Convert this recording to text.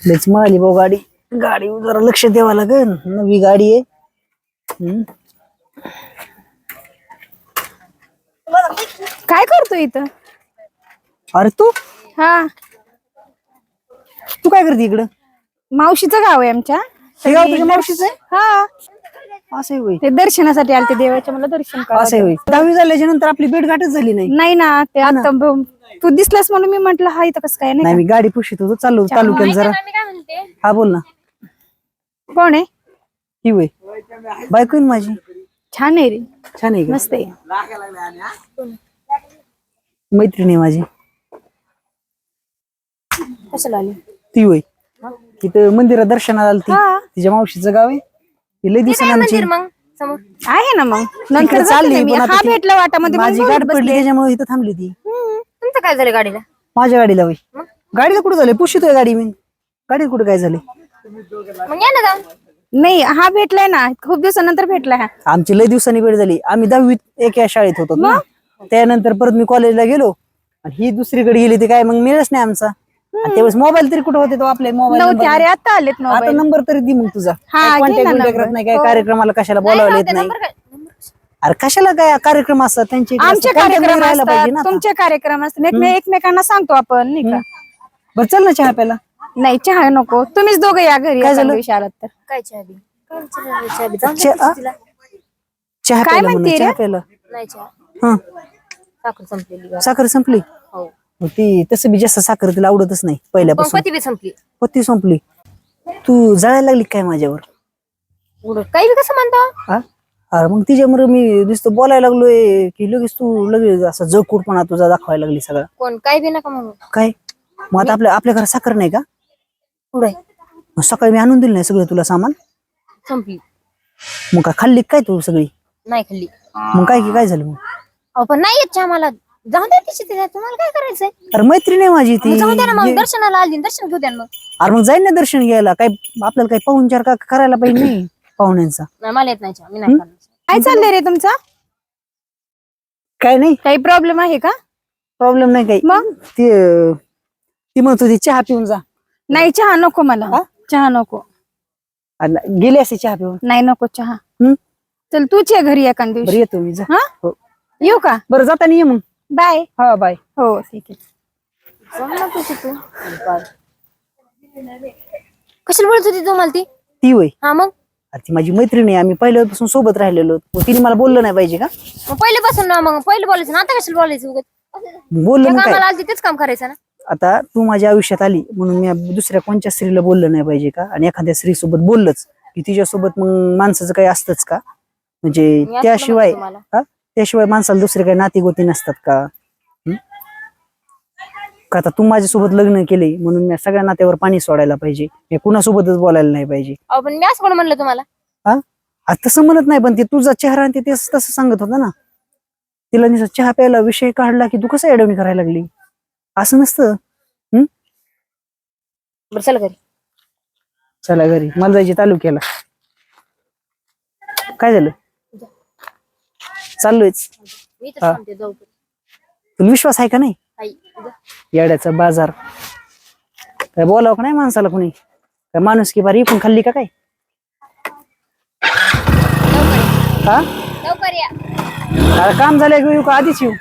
लयच माली भाऊ गाडी गाडी जरा लक्ष द्यावं लागेल नवी गाडी आहे. काय करतो इथं? अरे तू हा, तू काय करते इकडं? मावशीचं गाव आहे आमच्या. हे गाव तुझ्या मावशीचं आहे? हा, असं आहे होय. ते दर्शनासाठी आलते देवाच्या, मला दर्शन असं आहे करायचं. होय. 10वी झाल्याच्या नंतर आपली भेट गाठच झाली नाही. नाही ना, ते आता तू दिसलास म्हणून मी म्हंटल हा इथं कसं काय नाही नाही मी गाडी पुशीत होतो चालू केलं जरा. हा बोल ना. का? कोण आहे? ही होय बायको आहे ना माझी. छान आहे रे, छान आहे का? मस्त आहे. मैत्रीण आहे माझी. कशाला आली? ती होय तिथं मंदिरात दर्शनाला आली ती. हा. तिच्या मावशीचं गाव आहे. ती लय दिवसांनी आमची आहे ना, मग नंतर इकडे चालली, जाते ना मी. पण आता हा ती- भेटला वाटामध्ये माझी गाडी पडली त्याच्यामुळे इथं थांबली ती. तुमचं काय झालं गाडीला? माझ्या गाडीला होय. गाडीला कुठं झाले पुशीतोय गाडी मी. गाडीला कुठं काय झाले? मग या ना जाऊन. नाही, हा भेटलाय ना, खूप दिवसानंतर भेटलाय हा. आमची लय दिवसांनी भेट झाली. आम्ही 10वीत एका शाळेत होतो ना. त्यानंतर परत मी कॉलेजला गेलो आणि ही दुसरीकडे गेली ती काय मग मिळच नाही आमचा. आणि त्यावेळेस मोबाईल तरी कुठे होते तो आपले मोबाईल नव्हते, अरे आता आलेत ना. आता नंबर तरी दे मग तुझा. हा, घे कॉन्टॅक्ट ना बिंटॅक्ट number. नाही काय हो. कार्यक्रमाला कशाला बोलावले येत नाही. अरे कशाला काय कार्यक्रम असतात त्यांचे इकडे आमचे असतात. contact कार्यक्रम मध्ये राहायला पाहिजे ना असतात, आता. तुमचे कार्यक्रम असतात, एकमेकांना सांगतो आपण नाही का. बरं चल ना चहा प्यायला. नाही, चहा नको, तुम्हीच दोघं या घरी. काय एखाद्या झालं? दिवशी आलात तर. काय चहा बी? काय चहा बी? जाऊन चहा चहा काय प्यायला म्हणते म्हणून रे? चहा प्यायला. नाही चहा. हा साखर संपलेली. साखर संपली. हो. मग ती तसं बी जास्त साखर तिला आवडतच नाही पण पहिल्यापासून. पती बी संपली. पत्ती संपली. तू जळायला लागली काय माझ्यावर? काही बी कसं म्हणतो? हा अरे मग तिच्यामुळे मी नुसतं बोलायला लागलोय की लगेच तू लगेच असा जळकूटपणा तुझा दाखवायला लागली सगळा. कोण काय बी नका म्हणू. काय मग आता आपल्या घरात साखर नाही का? पुढे मग सकाळी मी आणून दिलं नाही सगळं तुला सामान. संपली. मग काय खाल्ली काय तू सगळी? नाही खाल्ली. मग काय झालं मग? अहो पण नाही येत चहा मला. जाऊन द्या तिची तिला, तुम्हाला काय करायचंय? अरे मैत्रीण आहे माझी ती. मग जाऊन द्या ना, मग दर्शनाला आली, दर्शन घेऊ द्या ना मग. अरे मग जाईन ना दर्शन घ्यायला. काय आपल्याला काही पाहुणचार का करायला पाहिजे नाही पाहुण्यांचा. नाही मला येत नाही चहा, मी नाही करणार. काय चाललंय रे तुमचा? काय नाही काही प्रॉब्लेम आहे का? प्रॉब्लेम नाही काही. मग ती म्हणत होती चहा पिऊन जा. नाही, चहा नको मला. हा? चहा नको. अरे गेली असे चहा पिऊन. नाही, नको चहा. हम्म? चल तूच ये घरी एखाद बरं दिवशी. येतो मी जा. हा, हो. येऊ का? बरं जाताना ये मग. बाय. हा बाय. हो ठीक आहे. जाऊ ना तुझी तू. कशाला बोलत होती तुम्हाला ती? ती होय. हा मग अरे ती माझी मैत्रीण आहे. आम्ही पहिल्यापासून सोबत राहिलेलो. मग तिने मला बोललं नाही पाहिजे का? मग पहिले बसून ना, मग पहिले बोलायचं ना, आता कशाला बोलायचं उगाच? बोललं जे मग काय? कामाला आली तेच काम करायचं ना. आता तू माझ्या आयुष्यात आली म्हणून मी दुसऱ्या कोणत्या स्त्रीला बोललं नाही पाहिजे का? आणि एखाद्या स्त्री सोबत बोललंच की तिच्यासोबत मग माणसाचं काही असतंच का? म्हणजे मी असं त्याशिवाय म्हणते तुम्हाला. हा त्याशिवाय माणसाला दुसरे काही नाती गोती नसतात का? का आता तू माझ्यासोबत लग्न केले म्हणून मी सगळ्या नात्यावर पाणी सोडायला पाहिजे? मी कुणासोबतच बोलायला नाही पाहिजे? अहो पण मी असं कोण म्हणलं तुम्हाला? हा आज तसं म्हणत नाही, पण ते तुझा चेहरा आणि ते तसं सांगत होता ना. तिला निसा चहा प्यायला विषय काढला की तू कसं अडवणी करायला लागली? असं नसतं. बरं चला घरी. चला घरी. मला जायचे तालुक्याला. काय झालं? चाललोयच. मी तर सांगते जाऊ तू. तुला विश्वास आहे का नाही? आई, जा. येड्याचा बाजार. काय बोलावं का नाही माणसाला कोणी? काय माणूस की बारी पण खाल्ली का काय? हा लवकर या. अरे काम झालं का येऊ का आधीच येऊ?